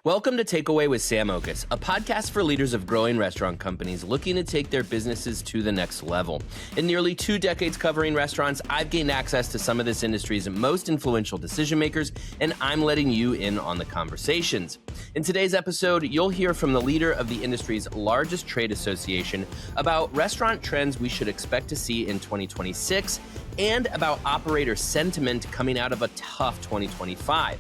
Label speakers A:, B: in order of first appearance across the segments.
A: Welcome to Takeaway with Sam Oches, a podcast for leaders of growing restaurant companies looking to take their businesses to the next level. In nearly 2 decades covering restaurants, I've gained access to some of this industry's most influential decision makers, and I'm letting you in on the conversations. In today's episode, you'll hear from the leader of the industry's largest trade association about restaurant trends we should expect to see in 2026 and about operator sentiment coming out of a tough 2025.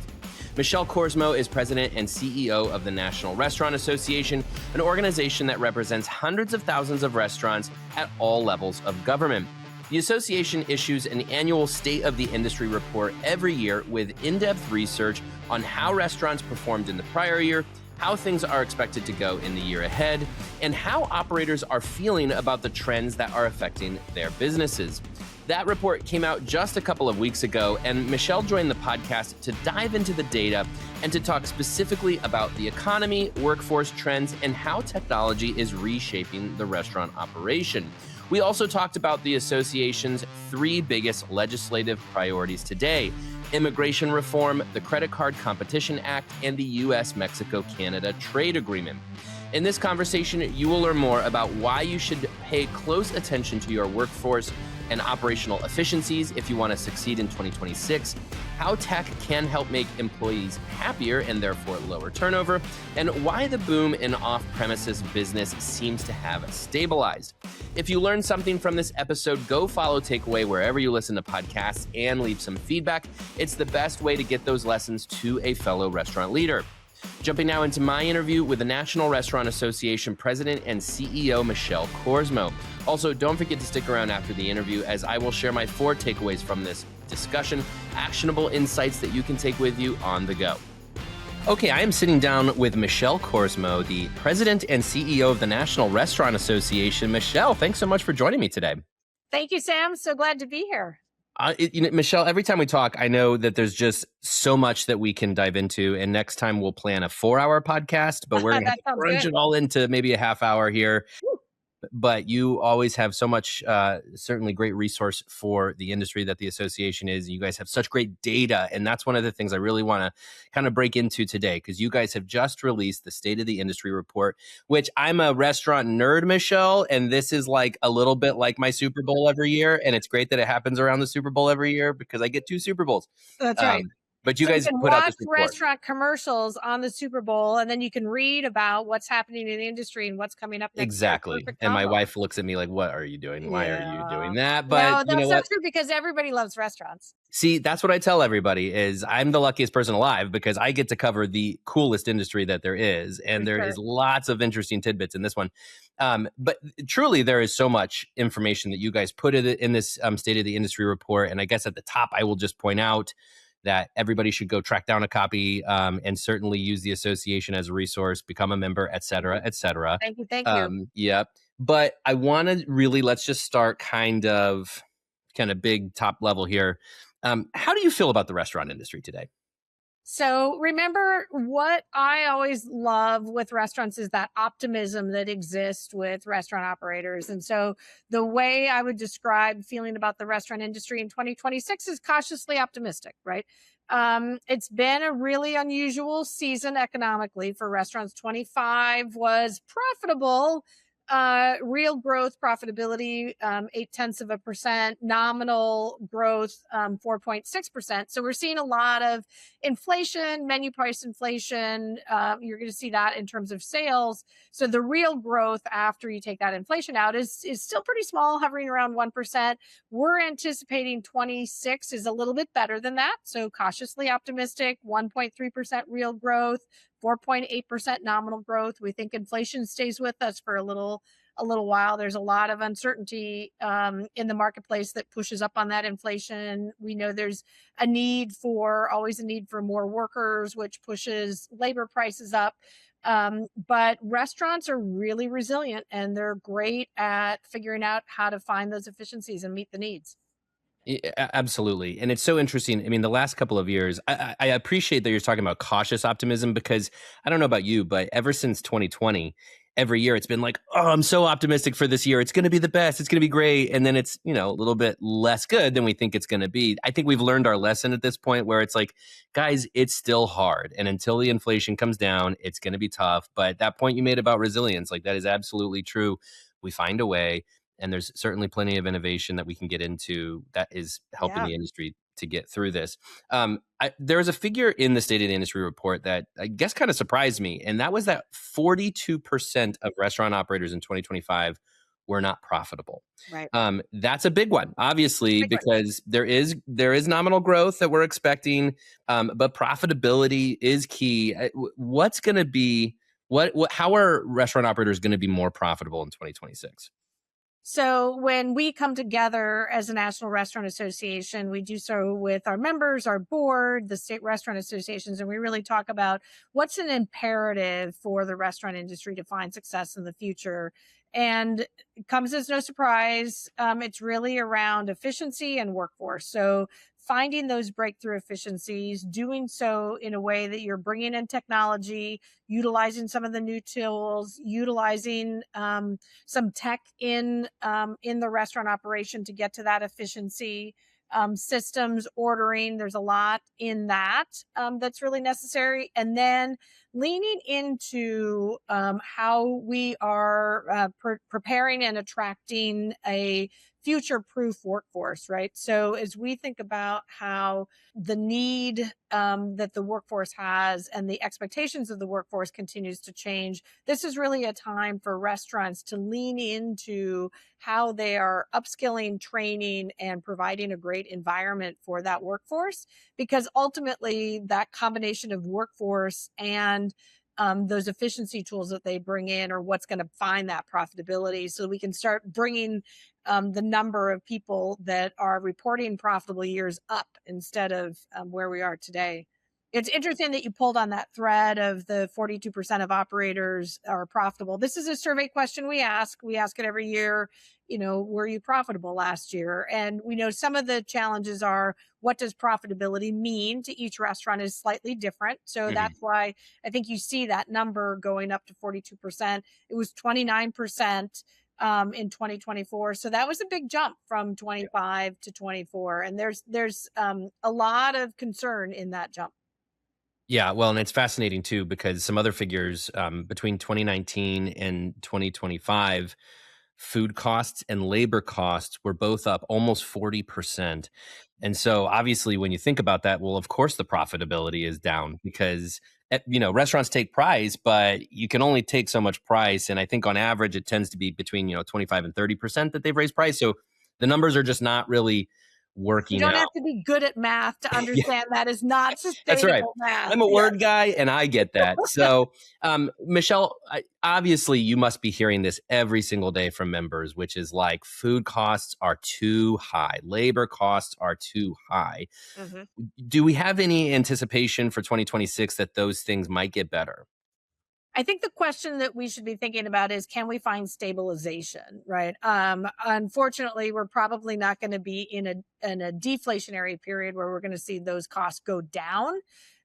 A: Michelle Korsmo is president and CEO of the National Restaurant Association, an organization that represents hundreds of thousands of restaurants at all levels of government. The association issues an annual State of the Industry report every year with in-depth research on how restaurants performed in the prior year, how things are expected to go in the year ahead, and how operators are feeling about the trends that are affecting their businesses. That report came out just a couple of weeks ago, and Michelle joined the podcast to dive into the data and to talk specifically about the economy, workforce trends, and how technology is reshaping the restaurant operation. We also talked about the association's 3 biggest legislative priorities today: immigration reform, the Credit Card Competition Act, and the U.S Mexico-Canada trade agreement. In this conversation, you will learn more about why you should pay close attention to your workforce and operational efficiencies if you want to succeed in 2026, how tech can help make employees happier and therefore lower turnover, and why the boom in off-premises business seems to have stabilized. If you learned something from this episode, go follow Takeaway wherever you listen to podcasts and leave some feedback. It's the best way to get those lessons to a fellow restaurant leader. Jumping now into my interview with the National Restaurant Association President and CEO, Michelle Korsmo. Also, don't forget to stick around after the interview as I will share my 4 takeaways from this discussion, actionable insights that you can take with you on the go. Okay, I am sitting down with Michelle Korsmo, the President and CEO of the National Restaurant Association. Michelle, thanks so much for joining me today.
B: Thank you, Sam. So glad to be here.
A: Michelle, every time we talk, I know that there's just so much that we can dive into. And next time we'll plan a 4-hour podcast, but we're going to crunch it all into maybe a half hour here. Woo. But you always have so much, certainly great resource for the industry that the association is. You guys have such great data. And that's one of the things I really want to kind of break into today, because you guys have just released the State of the Industry report, which I'm a restaurant nerd, Michelle. And this is like a little bit like my Super Bowl every year. And it's great that it happens around the Super Bowl every year because I get 2 Super Bowls.
B: That's right.
A: But you guys put out this report.
B: Restaurant commercials on the Super Bowl, and then you can read about what's happening in the industry and what's coming up next.
A: Exactly. And my wife looks at me like, what are you doing? Why are you doing that? But
B: no, that's not true, because everybody loves restaurants.
A: See, that's what I tell everybody is I'm the luckiest person alive because I get to cover the coolest industry that there is. And there is lots of interesting tidbits in this one. But truly, there is so much information that you guys put in this State of the Industry report. And I guess at the top, I will just point out that everybody should go track down a copy and certainly use the association as a resource, become a member, et cetera, et cetera.
B: Thank you.
A: Yep. But I want to really, let's just start kind of big top level here. How do you feel about the restaurant industry today?
B: So remember, what I always love with restaurants is that optimism that exists with restaurant operators. And so the way I would describe feeling about the restaurant industry in 2026 is cautiously optimistic, right? It's been a really unusual season economically for restaurants. 25 was profitable. Real growth, profitability, 0.8%, nominal growth, 4.6%. So we're seeing a lot of inflation, menu price inflation. You're going to see that in terms of sales. So the real growth after you take that inflation out is still pretty small, hovering around 1%. We're anticipating 26 is a little bit better than that. So cautiously optimistic, 1.3% real growth, 4.8% nominal growth. We think inflation stays with us for a little while. There's a lot of uncertainty in the marketplace that pushes up on that inflation. We know there's always a need for more workers, which pushes labor prices up. But restaurants are really resilient, and they're great at figuring out how to find those efficiencies and meet the needs.
A: Yeah, absolutely. And it's so interesting. I mean, the last couple of years, I appreciate that you're talking about cautious optimism because I don't know about you, but ever since 2020, every year it's been like, oh, I'm so optimistic for this year. It's going to be the best. It's going to be great. And then it's, a little bit less good than we think it's going to be. I think we've learned our lesson at this point where it's like, guys, it's still hard. And until the inflation comes down, it's going to be tough. But that point you made about resilience, like that is absolutely true. We find a way. And there's certainly plenty of innovation that we can get into that is helping
B: Yeah.
A: the industry to get through this. There was a figure in the State of the Industry report that I guess kind of surprised me, and that was that 42% of restaurant operators in 2025 were not profitable.
B: Right.
A: That's a big one, obviously,
B: Big one.
A: because there is nominal growth that we're expecting, but profitability is key. What's going to be how are restaurant operators going to be more profitable in 2026?
B: So when we come together as a National Restaurant Association, we do so with our members, our board, the state restaurant associations, and we really talk about what's an imperative for the restaurant industry to find success in the future. And it comes as no surprise. It's really around efficiency and workforce. So finding those breakthrough efficiencies, doing so in a way that you're bringing in technology, utilizing some of the new tools, utilizing some tech in the restaurant operation to get to that efficiency. Systems, ordering, there's a lot in that that's really necessary. And then leaning into how we are preparing and attracting a future proof workforce, right? So as we think about how the need that the workforce has and the expectations of the workforce continues to change, this is really a time for restaurants to lean into how they are upskilling, training, and providing a great environment for that workforce. Because ultimately, that combination of workforce and those efficiency tools that they bring in are what's going to find that profitability. So we can start bringing the number of people that are reporting profitable years up instead of where we are today. It's interesting that you pulled on that thread of the 42% of operators are profitable. This is a survey question we ask. We ask it every year. Were you profitable last year? And we know some of the challenges are, what does profitability mean to each restaurant is slightly different. So
A: Mhm.
B: that's why I think you see that number going up to 42%. It was 29% in 2024. So that was a big jump from 25 to 24. And there's a lot of concern in that jump.
A: Yeah, well, and it's fascinating too because some other figures between 2019 and 2025, food costs and labor costs were both up almost 40%. And so obviously when you think about that, well, of course the profitability is down because restaurants take price, but you can only take so much price. And I think on average it tends to be between 25 and 30% that they've raised price. So the numbers are just not really
B: You
A: working
B: don't
A: out.
B: have to be good at math to
A: Yeah.
B: understand that is not
A: That's right.
B: sustainable math.
A: I'm a
B: Yeah.
A: word guy and I get that. So, Michelle, obviously you must be hearing this every single day from members, which is like food costs are too high, labor costs are too high.
B: Mhm.
A: Do we have any anticipation for 2026 that those things might get better?
B: I think the question that we should be thinking about is, can we find stabilization, right? Unfortunately, we're probably not going to be in a deflationary period where we're going to see those costs go down.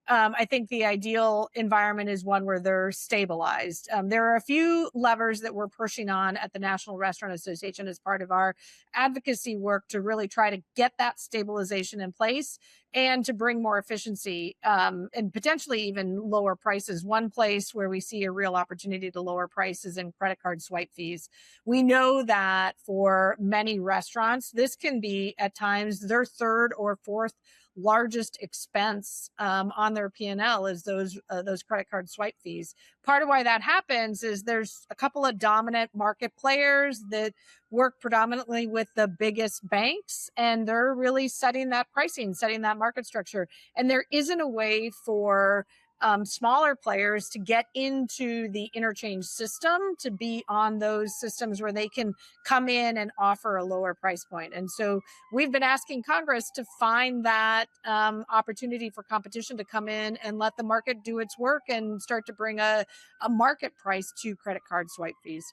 B: I think the ideal environment is one where they're stabilized. There are a few levers that we're pushing on at the National Restaurant Association as part of our advocacy work to really try to get that stabilization in place and to bring more efficiency and potentially even lower prices. One place where we see a real opportunity to lower prices in credit card swipe fees. We know that for many restaurants, this can be at times their third or fourth largest expense on their P&L is those credit card swipe fees. Part of why that happens is there's a couple of dominant market players that work predominantly with the biggest banks, and they're really setting that pricing, setting that market structure. And there isn't a way for smaller players to get into the interchange system to be on those systems where they can come in and offer a lower price point. And so we've been asking Congress to find that opportunity for competition to come in and let the market do its work and start to bring a market price to credit card swipe fees.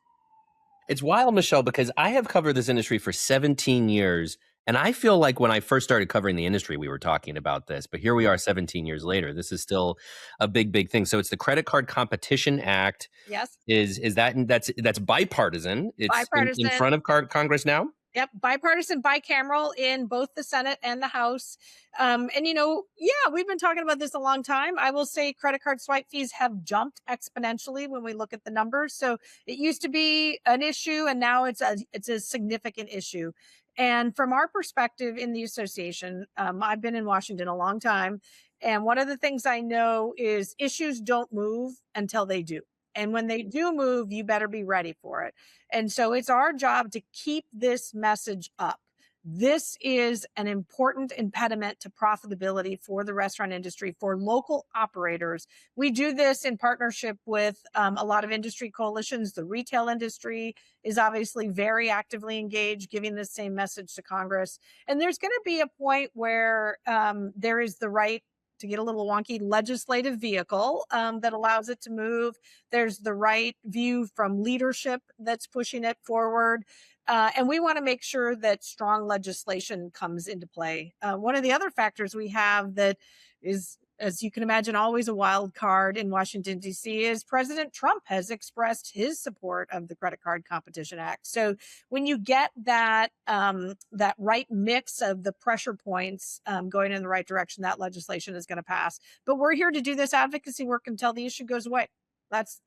A: It's wild, Michelle, because I have covered this industry for 17 years And I feel like when I first started covering the industry, we were talking about this, but here we are 17 years later. This is still a big, big thing. So it's the Credit Card Competition Act.
B: Yes.
A: Is that that's bipartisan? It's in
B: Bipartisan.
A: front of Congress now.
B: Yep, bipartisan, bicameral in both the Senate and the House. And yeah, we've been talking about this a long time. I will say credit card swipe fees have jumped exponentially when we look at the numbers. So it used to be an issue, and now it's a significant issue. And from our perspective in the association, I've been in Washington a long time, and one of the things I know is issues don't move until they do. And when they do move, you better be ready for it. And so it's our job to keep this message up. This is an important impediment to profitability for the restaurant industry, for local operators. We do this in partnership with a lot of industry coalitions. The retail industry is obviously very actively engaged, giving the same message to Congress. And there's going to be a point where there is the right, to get a little wonky, legislative vehicle that allows it to move. There's the right view from leadership that's pushing it forward. And we want to make sure that strong legislation comes into play. One of the other factors we have that is, as you can imagine, always a wild card in Washington, D.C., is President Trump has expressed his support of the Credit Card Competition Act. So when you get that that right mix of the pressure points going in the right direction, that legislation is going to pass. But we're here to do this advocacy work until the issue goes away. That's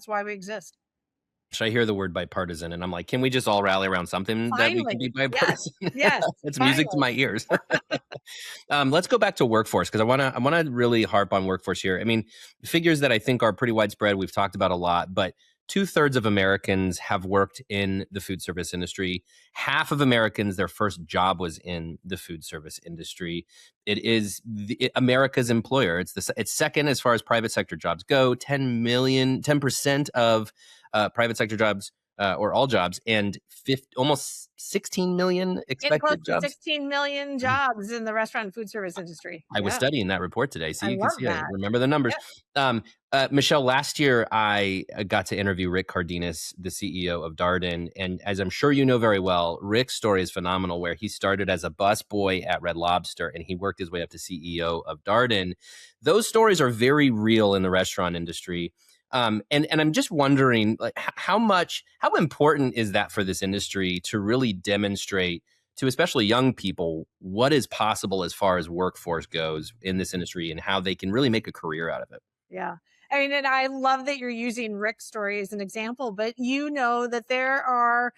B: why we exist.
A: I hear the word bipartisan, and I'm like, can we just all rally around something that we can be
B: Finally, yes,
A: bipartisan?
B: yes,
A: It's music to
B: finally.
A: my ears. Let's go back to workforce because I want to really harp on workforce here. I mean, figures that I think are pretty widespread. We've talked about a lot, but 2/3 of Americans have worked in the food service industry. Half of Americans, their first job was in the food service industry. It is America's employer. It's second as far as private sector jobs go. 10% of private sector jobs or all jobs, and almost 16 million
B: Getting close
A: expected
B: to
A: jobs.
B: 16 million jobs in the restaurant and food service industry.
A: I was
B: Yeah,
A: studying that report today, so
B: I
A: you can
B: love
A: see I
B: that.
A: remember the numbers.
B: Yeah.
A: Michelle, last year I got to interview Rick Cardenas, the CEO of Darden, and as I'm sure you know very well, Rick's story is phenomenal. Where he started as a busboy at Red Lobster, and he worked his way up to CEO of Darden. Those stories are very real in the restaurant industry. And I'm just wondering, like, how important is that for this industry to really demonstrate to especially young people what is possible as far as workforce goes in this industry and how they can really make a career out of it?
B: Yeah. I mean, and I love that you're using Rick's story as an example, but you know that there are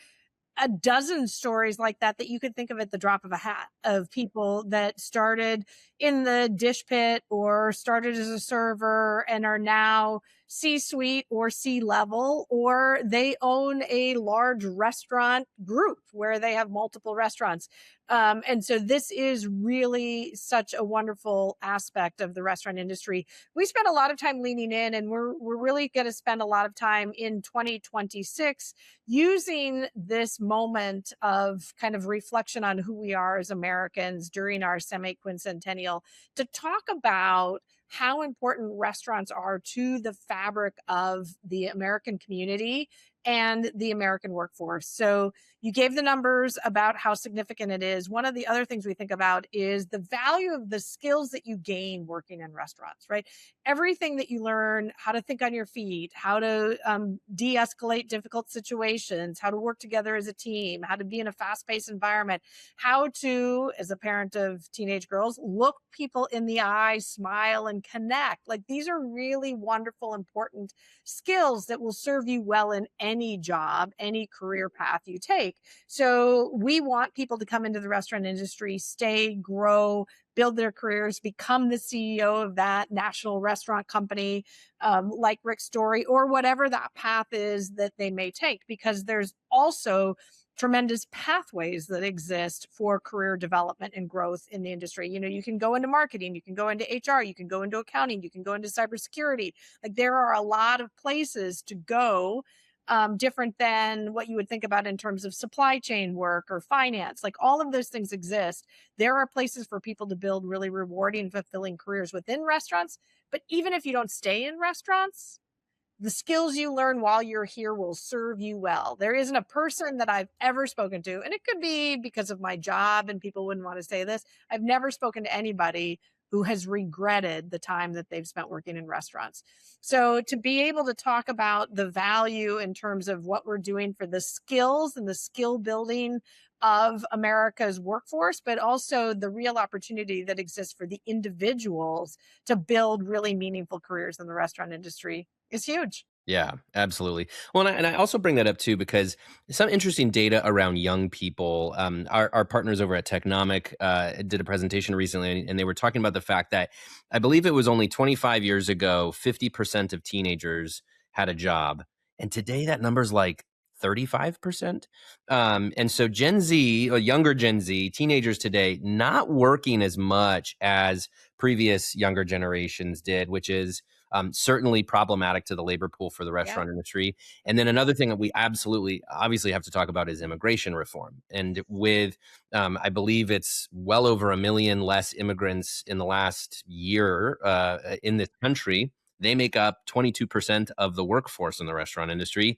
B: a dozen stories like that that you could think of at the drop of a hat, of people that started in the dish pit or started as a server and are now C-suite or C-level, or they own a large restaurant group where they have multiple restaurants. And so this is really such a wonderful aspect of the restaurant industry. We spent a lot of time leaning in, and we're really going to spend a lot of time in 2026 using this moment of kind of reflection on who we are as Americans during our semi-quincentennial to talk about how important restaurants are to the fabric of the American community and the American workforce. So you gave the numbers about how significant it is. One of the other things we think about is the value of the skills that you gain working in restaurants, right? Everything that you learn, how to think on your feet, how to de-escalate difficult situations, how to work together as a team, how to be in a fast-paced environment, how to, as a parent of teenage girls, look people in the eye, smile, and connect. Like, these are really wonderful, important skills that will serve you well in any job, any career path you take. So we want people to come into the restaurant industry, stay, grow, build their careers, become the CEO of that national restaurant company, like Rick's story, or whatever that path is that they may take, because there's also tremendous pathways that exist for career development and growth in the industry. You know, you can go into marketing, you can go into HR, you can go into accounting, you can go into cybersecurity. Like, there are a lot of places to go, different than what you would think about in terms of supply chain work or finance. Like, all of those things exist. There are places for people to build really rewarding, fulfilling careers within restaurants. But even if you don't stay in restaurants, the skills you learn while you're here will serve you well. There isn't a person that I've ever spoken to, and it could be because of my job and people wouldn't want to say this. I've never spoken to anybody who has regretted the time that they've spent working in restaurants. So to be able to talk about the value in terms of what we're doing for the skills and the skill building of America's workforce, but also the real opportunity that exists for the individuals to build really meaningful careers in the restaurant industry is huge.
A: Yeah, absolutely. Well, and I also bring that up too because some interesting data around young people. Our partners over at Technomic did a presentation recently, and they were talking about the fact that I believe it was only 25 years ago, 50% of teenagers had a job, and today that number's like 35%. And so Gen Z, or younger Gen Z, teenagers today, not working as much as previous younger generations did, which is certainly problematic to the labor pool for the
B: Yeah.
A: restaurant industry. And then another thing that we absolutely, obviously have to talk about is immigration reform. And with, I believe it's well over 1 million less immigrants in the last year in this country. They make up 22% of the workforce in the restaurant industry.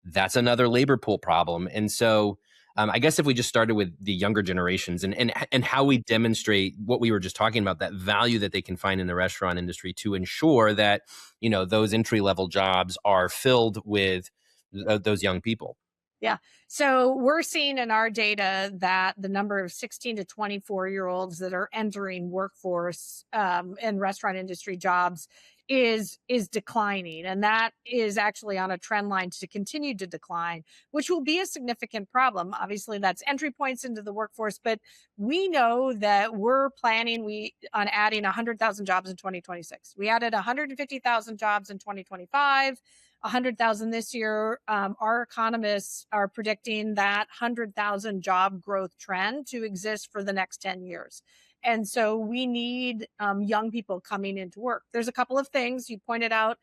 A: That's another labor pool problem. And so, I guess if we just started with the younger generations and how we demonstrate what we were just talking about, that value that they can find in the restaurant industry to ensure that, those entry level jobs are filled with those young people.
B: Yeah. So we're seeing in our data that the number of 16 to 24-year-olds that are entering workforce and restaurant industry jobs is declining, and that is actually on a trend line to continue to decline, which will be a significant problem. Obviously, that's entry points into the workforce, but we know that we're planning on adding 100,000 jobs in 2026. We added 150,000 jobs in 2025. 100,000 this year. Our economists are predicting that 100,000 job growth trend to exist for the next 10 years. And so we need young people coming into work. There's a couple of things you pointed out.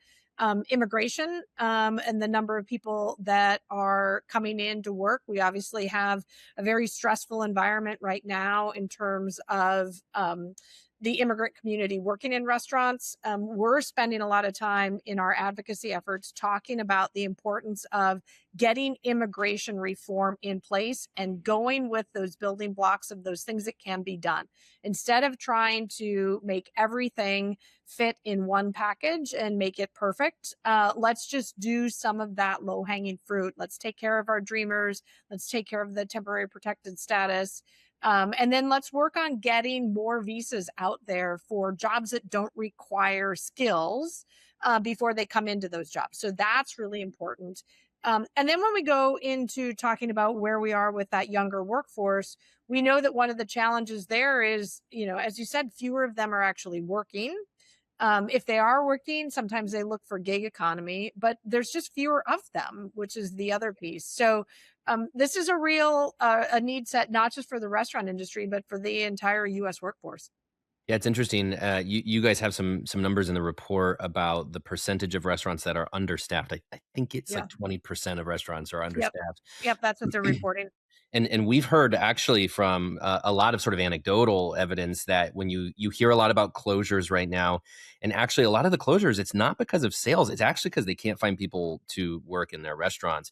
B: Immigration and the number of people that are coming in to work. We obviously have a very stressful environment right now in terms of the immigrant community working in restaurants. We're spending a lot of time in our advocacy efforts talking about the importance of getting immigration reform in place and going with those building blocks of those things that can be done. Instead of trying to make everything fit in one package and make it perfect, let's just do some of that low hanging fruit. Let's take care of our dreamers. Let's take care of the temporary protected status. And then let's work on getting more visas out there for jobs that don't require skills before they come into those jobs. So that's really important. And then when we go into talking about where we are with that younger workforce, we know that one of the challenges there is, as you said, fewer of them are actually working. If they are working, sometimes they look for gig economy, but there's just fewer of them, which is the other piece. So this is a real a need set, not just for the restaurant industry, but for the entire U.S. workforce.
A: Yeah, it's interesting. You guys have some numbers in the report about the percentage of restaurants that are understaffed. I think it's
B: Yeah.
A: like 20% of restaurants are
B: Yep.
A: understaffed.
B: Yep. That's what they're reporting.
A: And we've heard actually from a lot of sort of anecdotal evidence that when you hear a lot about closures right now, and actually a lot of the closures, it's not because of sales, it's actually because they can't find people to work in their restaurants.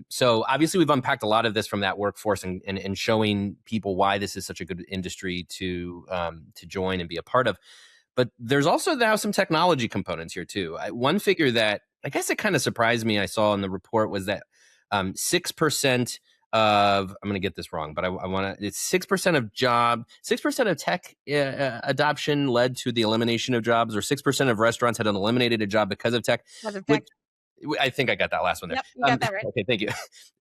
A: So obviously we've unpacked a lot of this from that workforce and showing people why this is such a good industry to join and be a part of. But there's also now some technology components here too. One figure that I guess it kind of surprised me I saw in the report was that 6% of, I'm going to get this wrong, but I want to, it's 6% of 6% of tech adoption led to the elimination of jobs, or 6% of restaurants had eliminated a job because of tech,
B: Other
A: which
B: tech.
A: I think I got that last one there.
B: Yep. You got that right.
A: Okay, thank you.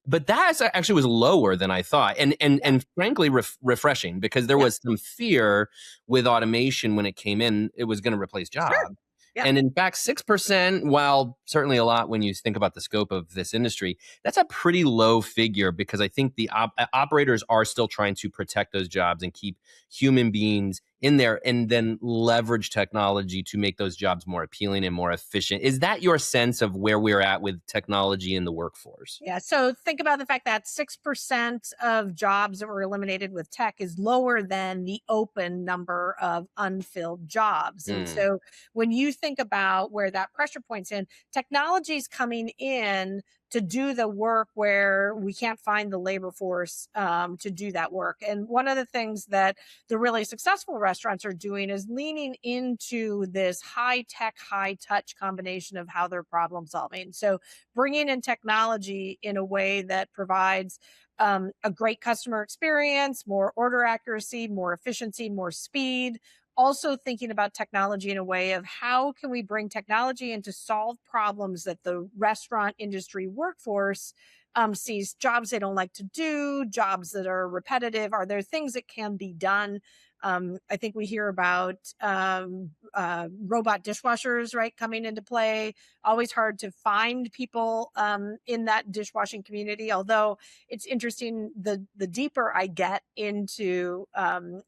A: But that actually was lower than I thought, and frankly refreshing, because there
B: Yep.
A: was some fear with automation when it came in, it was going to replace jobs.
B: Sure. Yep.
A: And in fact, 6%, while certainly a lot when you think about the scope of this industry, that's a pretty low figure, because I think the operators are still trying to protect those jobs and keep human beings in there and then leverage technology to make those jobs more appealing and more efficient. Is that your sense of where we're at with technology in the workforce?
B: Yeah. So think about the fact that 6% of jobs that were eliminated with tech is lower than the open number of unfilled jobs. And
A: Mm,
B: so when you think about where that pressure point's in, technology is coming in to do the work where we can't find the labor force to do that work. And one of the things that the really successful restaurants are doing is leaning into this high tech, high touch combination of how they're problem solving. So bringing in technology in a way that provides a great customer experience, more order accuracy, more efficiency, more speed. Also thinking about technology in a way of how can we bring technology in to solve problems that the restaurant industry workforce sees, jobs they don't like to do, jobs that are repetitive. Are there things that can be done? I think we hear about robot dishwashers, right, coming into play. Always hard to find people in that dishwashing community. Although it's interesting, the deeper I get into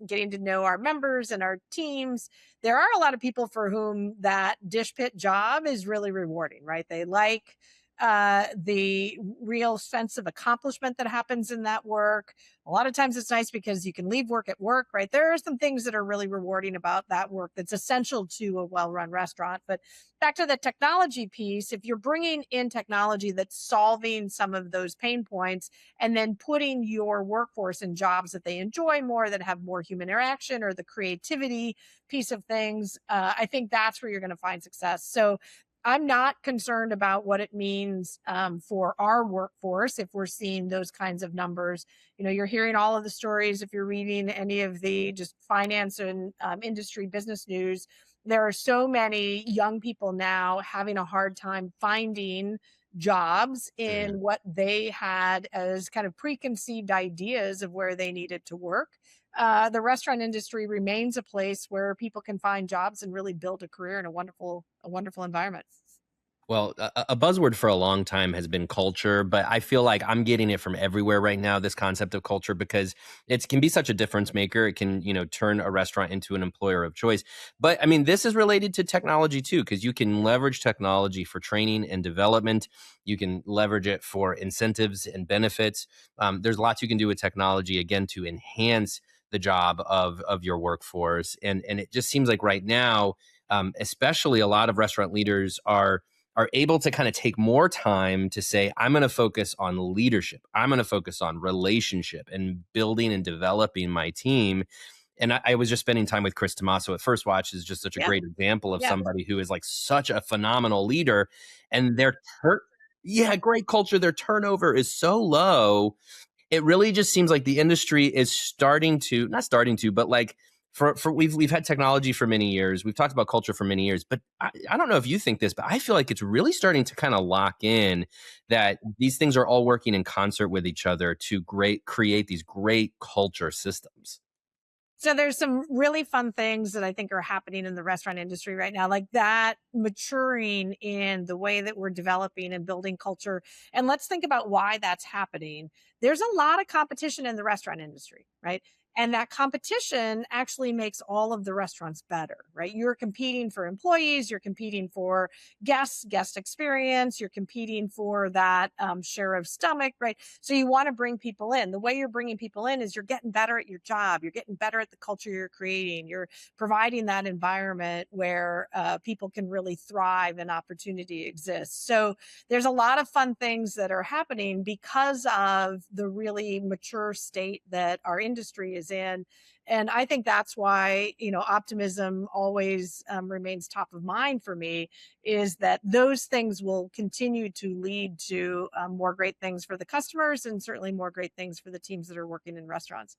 B: getting to know our members and our teams, there are a lot of people for whom that dish pit job is really rewarding, right? They like the real sense of accomplishment that happens in that work. A lot of times it's nice because you can leave work at work, right? There are some things that are really rewarding about that work that's essential to a well run restaurant. But back to the technology piece, if you're bringing in technology that's solving some of those pain points and then putting your workforce in jobs that they enjoy more, that have more human interaction or the creativity piece of things, I think that's where you're going to find success. So I'm not concerned about what it means for our workforce if we're seeing those kinds of numbers. You know, you're hearing all of the stories. If you're reading any of the just finance and industry business news, there are so many young people now having a hard time finding jobs
A: mm.
B: in what they had as kind of preconceived ideas of where they needed to work. The restaurant industry remains a place where people can find jobs and really build a career in a wonderful environment.
A: Well, a buzzword for a long time has been culture, but I feel like I'm getting it from everywhere right now, this concept of culture, because it can be such a difference maker. It can, turn a restaurant into an employer of choice. But I mean, this is related to technology too, because you can leverage technology for training and development. You can leverage it for incentives and benefits. There's lots you can do with technology, again, to enhance the job of your workforce. And it just seems like right now, especially a lot of restaurant leaders are able to kind of take more time to say, I'm going to focus on leadership. I'm going to focus on relationship and building and developing my team. And I was just spending time with Chris Tomaso at First Watch is just such a
B: Yeah.
A: great example of
B: Yeah.
A: somebody who is like such a phenomenal leader. And yeah, great culture. Their turnover is so low. It really just seems like the industry is starting to, not starting to, but like for we've had technology for many years. We've talked about culture for many years, but I don't know if you think this, but I feel like it's really starting to kind of lock in that these things are all working in concert with each other to create these great culture systems.
B: So there's some really fun things that I think are happening in the restaurant industry right now, like that maturing in the way that we're developing and building culture. And let's think about why that's happening. There's a lot of competition in the restaurant industry, right? And that competition actually makes all of the restaurants better, right? You're competing for employees, you're competing for guests, guest experience, you're competing for that share of stomach, right? So you want to bring people in. The way you're bringing people in is you're getting better at your job. You're getting better at the culture you're creating. You're providing that environment where people can really thrive and opportunity exists. So there's a lot of fun things that are happening because of the really mature state that our industry is in. And I think that's why, optimism always remains top of mind for me, is that those things will continue to lead to more great things for the customers and certainly more great things for the teams that are working in restaurants.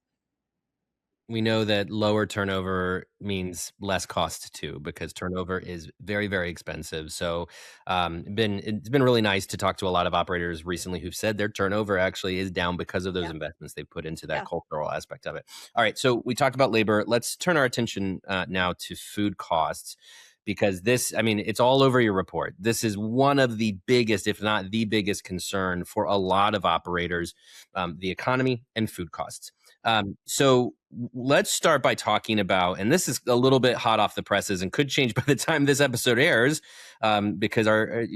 A: We know that lower turnover means less cost too, because turnover is very, very expensive. So, it's been really nice to talk to a lot of operators recently who've said their turnover actually is down because of those
B: Yeah.
A: investments they've put into that
B: Yeah.
A: cultural aspect of it. All right, so we talked about labor. Let's turn our attention now to food costs. Because this, I mean, it's all over your report. This is one of the biggest, if not the biggest concern for a lot of operators, the economy and food costs. So let's start by talking about, and this is a little bit hot off the presses and could change by the time this episode airs, because our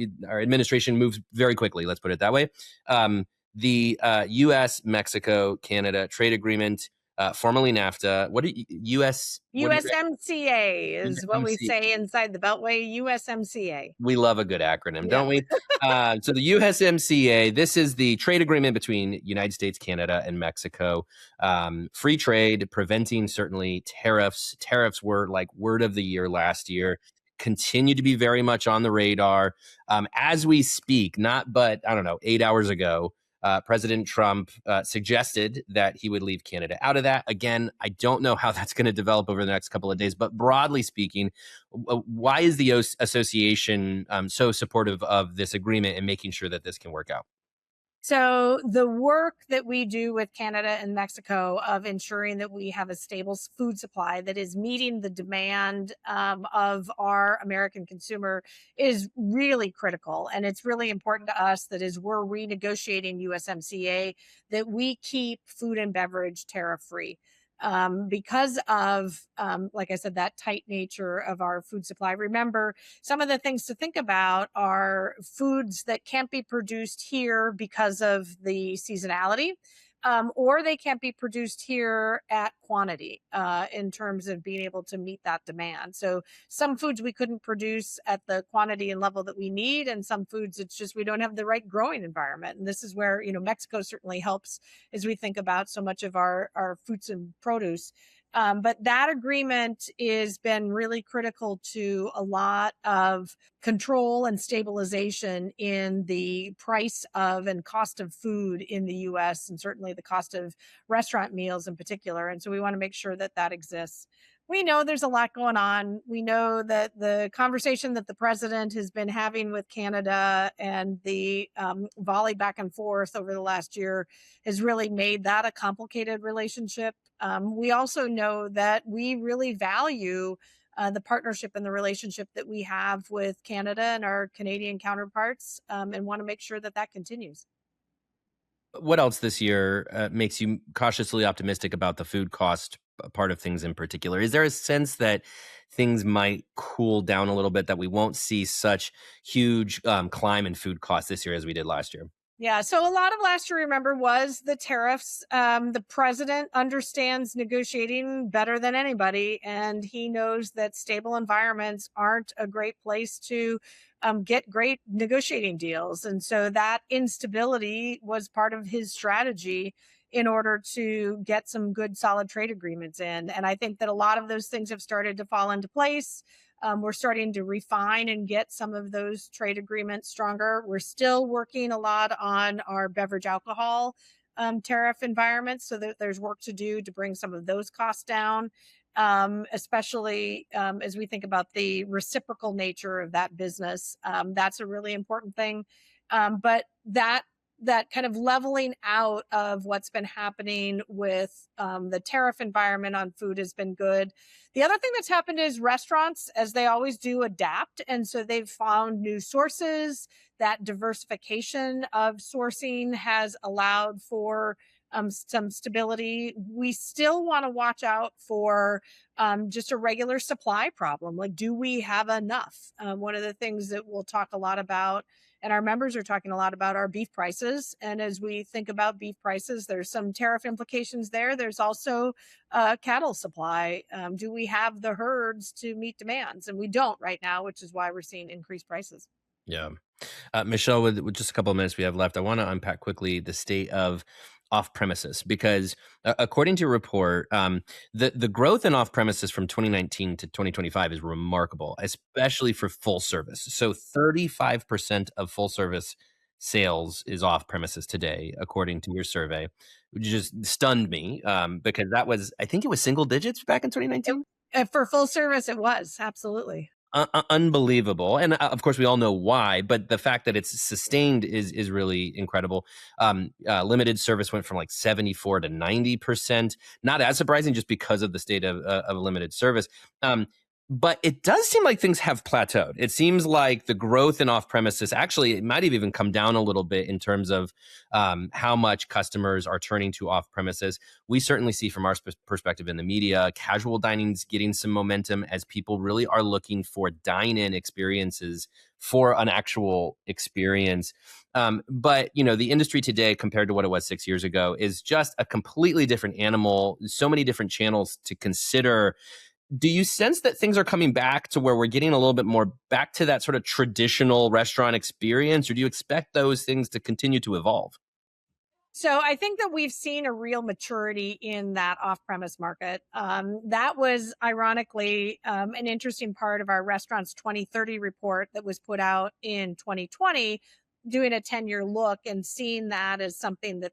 A: administration moves very quickly. Let's put it that way. The U.S. Mexico-Canada trade agreement, formerly NAFTA. What do you, U.S. What do you
B: USMCA is what we
A: USMC?
B: say inside the Beltway. USMCA.
A: We love a good acronym,
B: Yeah.
A: don't we? So the USMCA, this is the trade agreement between United States, Canada, and Mexico. Free trade, preventing certainly tariffs. Tariffs were like word of the year last year, continue to be very much on the radar. As we speak, not but, I don't know, 8 hours ago, President Trump suggested that he would leave Canada out of that. Again, I don't know how that's going to develop over the next couple of days, but broadly speaking, why is the association so supportive of this agreement and making sure that this can work out?
B: So the work that we do with Canada and Mexico of ensuring that we have a stable food supply that is meeting the demand of our American consumer is really critical. And it's really important to us that as we're renegotiating USMCA, that we keep food and beverage tariff free. Because of, like I said, that tight nature of our food supply. Remember, some of the things to think about are foods that can't be produced here because of the seasonality, or they can't be produced here at quantity in terms of being able to meet that demand. So some foods we couldn't produce at the quantity and level that we need, and some foods it's just we don't have the right growing environment. And this is where Mexico certainly helps as we think about so much of our fruits and produce. But that agreement has been really critical to a lot of control and stabilization in the price of and cost of food in the US, and certainly the cost of restaurant meals in particular. And so we want to make sure that that exists. We know there's a lot going on. We know that the conversation that the president has been having with Canada and the volley back and forth over the last year has really made that a complicated relationship. We also know that we really value the partnership and the relationship that we have with Canada and our Canadian counterparts, and want to make sure that that continues.
A: What else this year makes you cautiously optimistic about the food cost part of things in particular? Is there a sense that things might cool down a little bit, that we won't see such huge climb in food costs this year as we did last year?
B: Yeah. So a lot of last year, remember, was the tariffs. The president understands negotiating better than anybody, and he knows that stable environments aren't a great place to get great negotiating deals. And so that instability was part of his strategy in order to get some good, solid trade agreements in. And I think that a lot of those things have started to fall into place. We're starting to refine and get some of those trade agreements stronger. We're still working a lot on our beverage alcohol tariff environments, so that there's work to do to bring some of those costs down, especially as we think about the reciprocal nature of that business. That's a really important thing. But that kind of leveling out of what's been happening with the tariff environment on food has been good. The other thing that's happened is restaurants, as they always do, adapt. And so they've found new sources. That diversification of sourcing has allowed for some stability. We still want to watch out for just a regular supply problem. Like, do we have enough? One of the things that we'll talk a lot about, and our members are talking a lot about, our beef prices. And as we think about beef prices, there's some tariff implications there. There's also cattle supply. Do we have the herds to meet demands? And we don't right now, which is why we're seeing increased prices.
A: Yeah. Michelle, with just a couple of minutes we have left, I want to unpack quickly the state of off premises, because according to a report, the growth in off premises from 2019 to 2025 is remarkable, especially for full service. So 35% of full service sales is off premises today, according to your survey, which just stunned me, because that was, I think it was single digits back in
B: It,
A: 2019.
B: for full service, it was absolutely.
A: Unbelievable, and of course we all know why, but the fact that it's sustained is really incredible. Limited service went from like 74 to 90%. Not as surprising, just because of the state of limited service. But it does seem like things have plateaued. It seems like the growth in off-premises, actually, it might have even come down a little bit in terms of how much customers are turning to off-premises. We certainly see from our perspective in the media, casual dining's getting some momentum as people really are looking for dine-in experiences for an actual experience. But the industry today compared to what it was 6 years ago is just a completely different animal. So many different channels to consider. Do you sense that things are coming back to where we're getting a little bit more back to that sort of traditional restaurant experience, or do you expect those things to continue to evolve?
B: So I think that we've seen a real maturity in that off-premise market. That was ironically an interesting part of our restaurants 2030 report that was put out in 2020, doing a 10-year look and seeing that as something that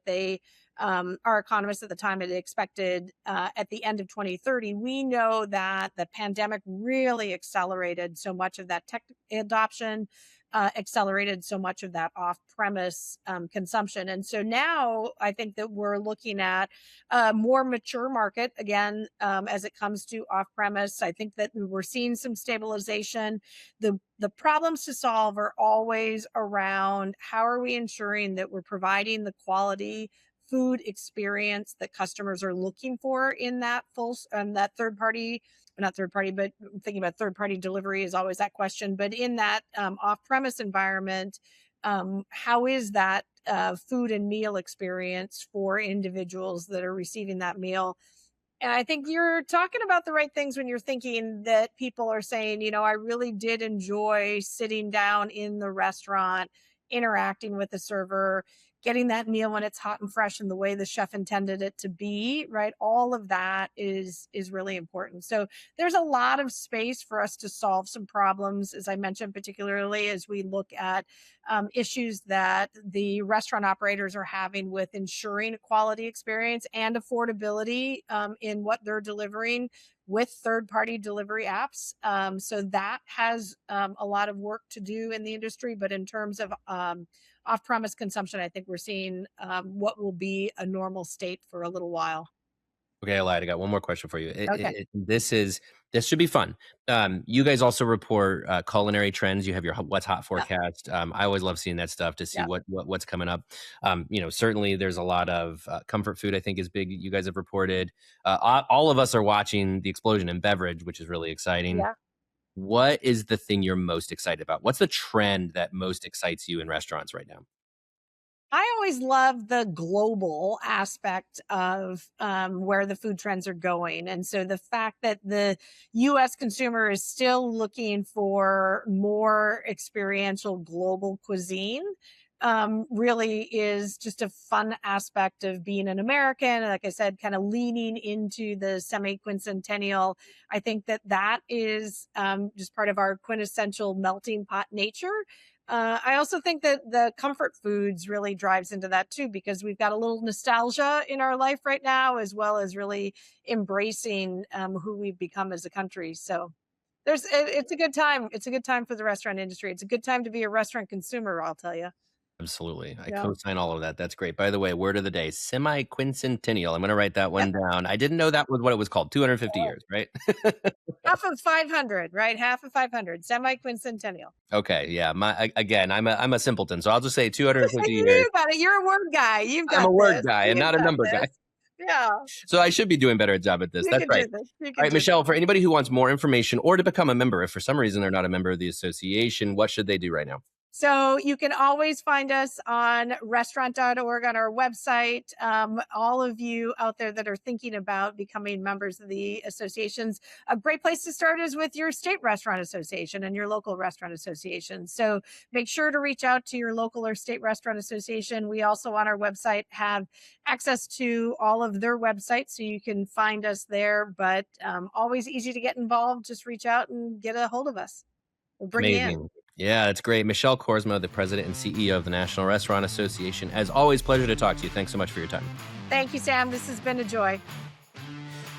B: our economists at the time had expected at the end of 2030. We know that the pandemic really accelerated so much of that tech adoption, accelerated so much of that off-premise consumption. And so now I think that we're looking at a more mature market again as it comes to off-premise. I think that we're seeing some stabilization. The problems to solve are always around how are we ensuring that we're providing the quality food experience that customers are looking for in that that third party, not third party, but thinking about third party delivery is always that question. But in that off premise environment, how is that food and meal experience for individuals that are receiving that meal? And I think you're talking about the right things when you're thinking that people are saying, I really did enjoy sitting down in the restaurant, interacting with the server, getting that meal when it's hot and fresh and the way the chef intended it to be, right? All of that is really important. So there's a lot of space for us to solve some problems, as I mentioned, particularly as we look at issues that the restaurant operators are having with ensuring a quality experience and affordability in what they're delivering with third-party delivery apps. So that has a lot of work to do in the industry. But in terms of off-premise consumption, I think we're seeing what will be a normal state for a little while.
A: Okay, I lied. I got one more question for you.
B: Okay.
A: This should be fun. You guys also report culinary trends. You have your what's hot
B: Yeah.
A: forecast. I always love seeing that stuff to see
B: Yeah.
A: what's coming up. Certainly there's a lot of comfort food. I think is big. You guys have reported. All of us are watching the explosion in beverage, which is really exciting.
B: Yeah.
A: What is the thing you're most excited about? What's the trend that most excites you in restaurants right now?
B: I always love the global aspect of where the food trends are going. And so the fact that the U.S. consumer is still looking for more experiential global cuisine really is just a fun aspect of being an American. Like I said, kind of leaning into the semi-quincentennial. I think that is just part of our quintessential melting pot nature. I also think that the comfort foods really drives into that too, because we've got a little nostalgia in our life right now, as well as really embracing who we've become as a country. So it's a good time. It's a good time for the restaurant industry. It's a good time to be a restaurant consumer, I'll tell you.
A: Absolutely. I
B: Yeah.
A: co-sign all of that. That's great. By the way, word of the day, semi-quincentennial. I'm going to write that
B: Yeah.
A: one down. I didn't know that was what it was called. 250 years, right?
B: Half of 500, right? Half of 500, semi-quincentennial.
A: Okay. Yeah. Again, I'm a simpleton, so I'll just say 250 years.
B: You got it. You're a word guy. You've
A: I'm a
B: got
A: word
B: this.
A: guy and
B: You've
A: not a
B: got
A: number guy.
B: this. Yeah.
A: So I should be doing better at job at this.
B: You
A: That's
B: can
A: right.
B: do this. You
A: All
B: can
A: right,
B: do this.
A: Michelle, for anybody who wants more information or to become a member, if for some reason they're not a member of the association, what should they do right now?
B: So you can always find us on restaurant.org on our website. All of you out there that are thinking about becoming members of the associations, a great place to start is with your state restaurant association and your local restaurant association. So make sure to reach out to your local or state restaurant association. We also on our website have access to all of their websites, so you can find us there. But always easy to get involved. Just reach out and get a hold of us. We'll bring you in.
A: Amazing. Yeah, that's great. Michelle Korsmo, the president and CEO of the National Restaurant Association. As always, pleasure to talk to you. Thanks so much for your time.
B: Thank you, Sam. This has been a joy.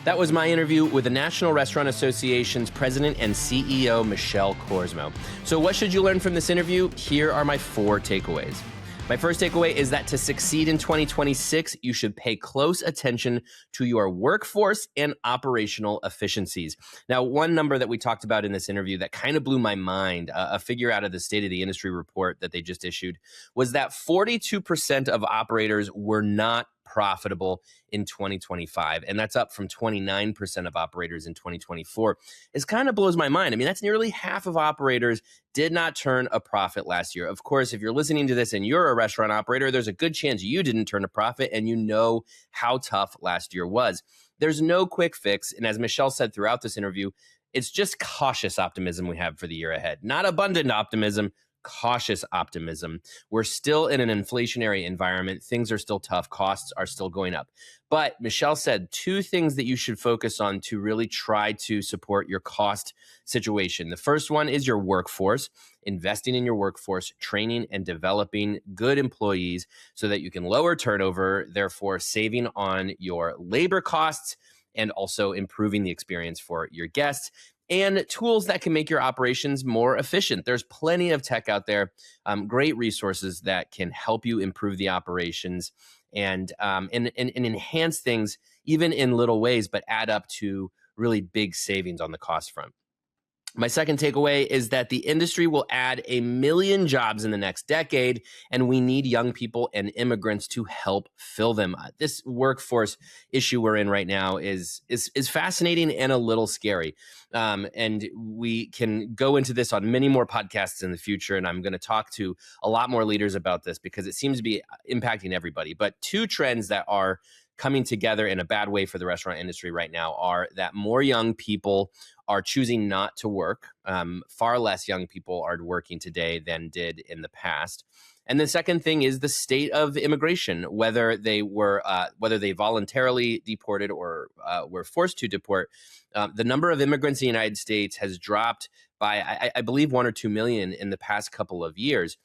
A: That was my interview with the National Restaurant Association's president and CEO, Michelle Korsmo. So what should you learn from this interview? Here are my 4 takeaways. My first takeaway is that to succeed in 2026, you should pay close attention to your workforce and operational efficiencies. Now, one number that we talked about in this interview that kind of blew my mind, a figure out of the State of the Industry report that they just issued, was that 42% of operators were not profitable in 2025. And that's up from 29% of operators in 2024. It kind of blows my mind. I mean, that's nearly half of operators did not turn a profit last year. Of course, if you're listening to this and you're a restaurant operator, there's a good chance you didn't turn a profit and you know how tough last year was. There's no quick fix. And as Michelle said throughout this interview, it's just cautious optimism we have for the year ahead. Not abundant optimism, cautious optimism. We're still in an inflationary environment. Things are still tough. Costs are still going up. But Michelle said two things that you should focus on to really try to support your cost situation. The first one is your workforce, investing in your workforce, training and developing good employees so that you can lower turnover, therefore saving on your labor costs and also improving the experience for your guests, and tools that can make your operations more efficient. There's plenty of tech out there, great resources that can help you improve the operations and enhance things even in little ways, but add up to really big savings on the cost front. My second takeaway is that the industry will add 1 million jobs in the next decade, and we need young people and immigrants to help fill them. This workforce issue we're in right now is fascinating and a little scary. And we can go into this on many more podcasts in the future, and I'm going to talk to a lot more leaders about this because it seems to be impacting everybody. But two trends that are coming together in a bad way for the restaurant industry right now are that more young people are choosing not to work. Far less young people are working today than did in the past. And the second thing is the state of immigration, whether they voluntarily deported or were forced to deport. The number of immigrants in the United States has dropped by, I believe, 1 or 2 million in the past couple of years.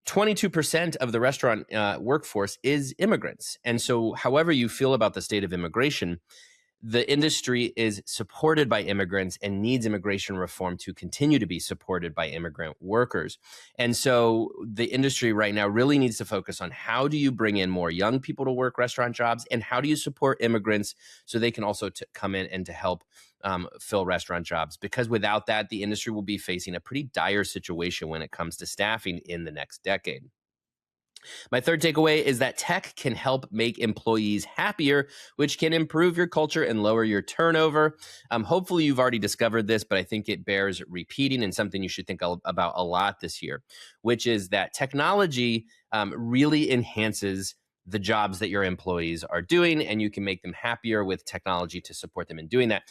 A: 22% of the restaurant workforce is immigrants. And so however you feel about the state of immigration, the industry is supported by immigrants and needs immigration reform to continue to be supported by immigrant workers. And so the industry right now really needs to focus on how do you bring in more young people to work restaurant jobs, and how do you support immigrants so they can also come in and to help fill restaurant jobs, because without that, the industry will be facing a pretty dire situation when it comes to staffing in the next decade. My third takeaway is that tech can help make employees happier, which can improve your culture and lower your turnover. Hopefully, you've already discovered this, but I think it bears repeating and something you should think about a lot this year, which is that technology really enhances the jobs that your employees are doing, and you can make them happier with technology to support them in doing that.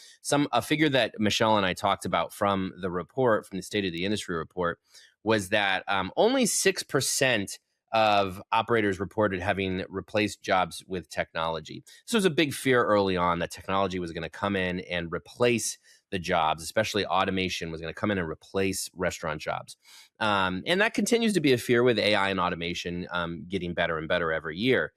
A: A figure that Michelle and I talked about from the report, from the State of the Industry report, was that only 6% of operators reported having replaced jobs with technology. This was a big fear early on that technology was going to come in and replace the jobs, especially automation was going to come in and replace restaurant jobs. And that continues to be a fear with AI and automation getting better and better every year.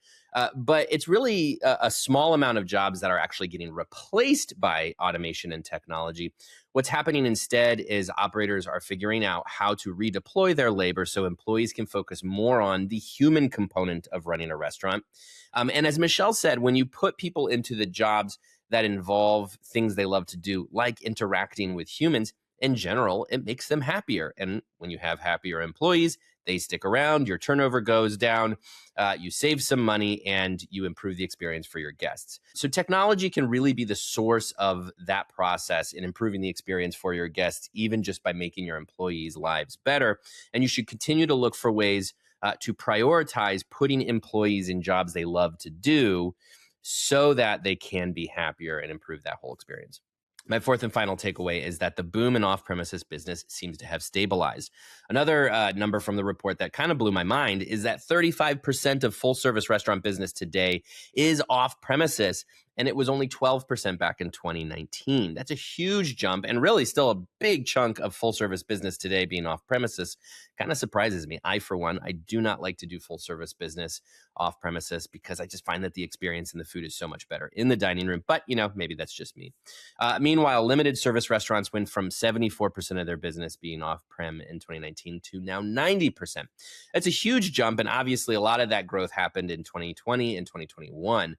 A: But it's really a small amount of jobs that are actually getting replaced by automation and technology. What's happening instead is operators are figuring out how to redeploy their labor so employees can focus more on the human component of running a restaurant. And as Michelle said, when you put people into the jobs that involve things they love to do, like interacting with humans, in general, it makes them happier. And when you have happier employees, they stick around, your turnover goes down, you save some money, and you improve the experience for your guests. So technology can really be the source of that process in improving the experience for your guests, even just by making your employees' lives better. And you should continue to look for ways to prioritize putting employees in jobs they love to do so that they can be happier and improve that whole experience. My fourth and final takeaway is that the boom in off-premises business seems to have stabilized. Another number from the report that kind of blew my mind is that 35% of full-service restaurant business today is off-premises, and it was only 12% back in 2019. That's a huge jump, and really still a big chunk of full service business today being off premises. Kind of surprises me. I, for one, I do not like to do full service business off premises because I just find that the experience in the food is so much better in the dining room. But, maybe that's just me. Meanwhile, limited service restaurants went from 74% of their business being off prem in 2019 to now 90%. That's a huge jump. And obviously, a lot of that growth happened in 2020 and 2021.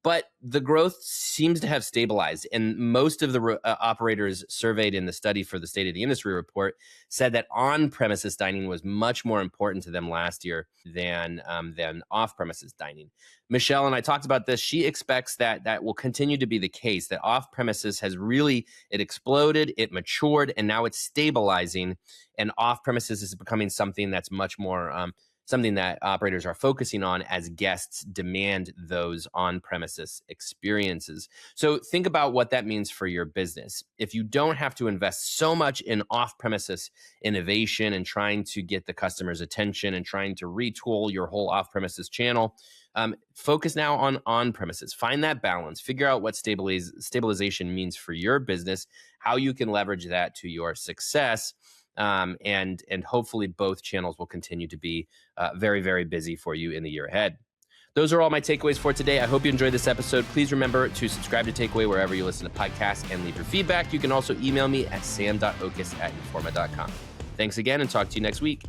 A: But the growth seems to have stabilized. And most of the operators surveyed in the study for the State of the Industry report said that on-premises dining was much more important to them last year than off-premises dining. Michelle and I talked about this. She expects that will continue to be the case, that off-premises has really, it exploded, it matured, and now it's stabilizing. And off-premises is becoming something that's much more something that operators are focusing on as guests demand those on-premises experiences. So think about what that means for your business. If you don't have to invest so much in off-premises innovation and trying to get the customer's attention and trying to retool your whole off-premises channel, focus now on premises. Find that balance. Figure out what stabilization means for your business, how you can leverage that to your success. And hopefully both channels will continue to be very, very busy for you in the year ahead. Those are all my takeaways for today. I hope you enjoyed this episode. Please remember to subscribe to Takeaway wherever you listen to podcasts and leave your feedback. You can also email me at sam.oches@informa.com. Thanks again, and talk to you next week.